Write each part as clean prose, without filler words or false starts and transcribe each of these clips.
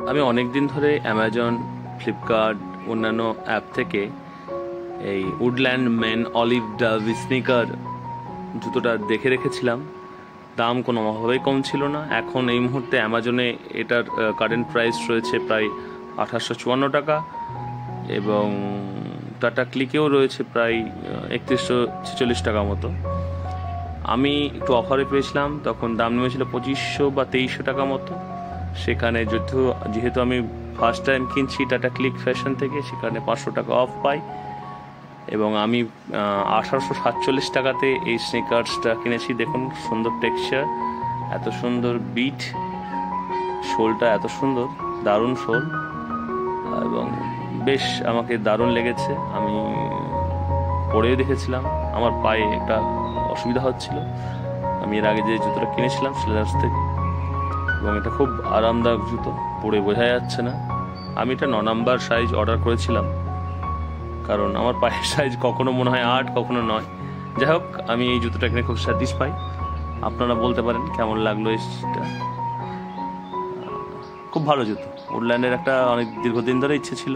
আমি অনেক দিন ধরে অ্যামাজন, ফ্লিপকার্ট, অন্যান্য অ্যাপ থেকে এই Woodland men olive dove sneaker জুতোটা দেখে রেখেছিলাম। দাম কোনোভাবেই কম ছিল না। এখন এই মুহূর্তে অ্যামাজনে এটার কারেন্ট প্রাইস রয়েছে প্রায় 2854 টাকা এবং টাটা ক্লিকেও রয়েছে প্রায় 3146 টাকা মতো। আমি একটু অফারে পেয়েছিলাম, তখন দাম নেমেছিল 2500 বা 2300 টাকা মতো। সেখানে যেহেতু আমি ফার্স্ট টাইম কিনছি টাটা ক্লিক ফ্যাশন থেকে, সেখানে 500 টাকা অফ পাই এবং আমি 1847 টাকাতে এই স্নিকার্সটা কিনেছি। দেখুন সুন্দর টেক্সচার, এত সুন্দর বিট, শোলটা এত সুন্দর, দারুণ শোল এবং বেশ আমাকে দারুণ লেগেছে। আমি পরেও দেখেছিলাম, আমার পায়ে একটা অসুবিধা হচ্ছিল। আমি এর আগে যে জুতোটা কিনেছিলাম সেলার্স থেকে, এবং এটা খুব আরামদায়ক জুতো, পরে বোঝা যাচ্ছে না। আমি এটা 9 নাম্বার সাইজ অর্ডার করেছিলাম, কারণ আমার পায়ের সাইজ কখনো মনে হয় 8, কখনো 9। যাই হোক, আমি এই জুতোটা কিনে খুব স্যাটিসফাই। আপনারা বলতে পারেন কেমন লাগলো এইটা। খুব ভালো জুতো। উডল্যান্ডের একটা অনেক দীর্ঘদিন ধরে ইচ্ছে ছিল,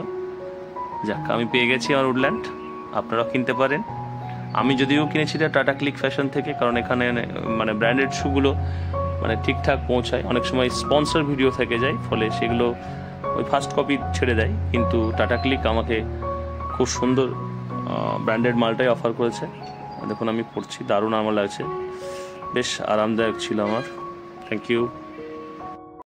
যাক আমি পেয়ে গেছি আমার উডল্যান্ড। আপনারাও কিনতে পারেন। আমি যদিও কিনেছি টাটা ক্লিক ফ্যাশন থেকে, কারণ এখানে মানে ব্র্যান্ডেড শুগুলো মানে ঠিকঠাক পৌঁছায়। অনেক সময় স্পন্সর ভিডিও থেকে যায়, ফলে সেগুলো ওই ফার্স্ট কপি ছেড়ে দেয়, কিন্তু টাটা ক্লিক আমাকে খুব সুন্দর ব্র্যান্ডেড মালটাই অফার করেছে। দেখুন আমি পড়ছি, দারুণ আমার লাগছে, বেশ আরামদায়ক ছিল আমার। Thank you.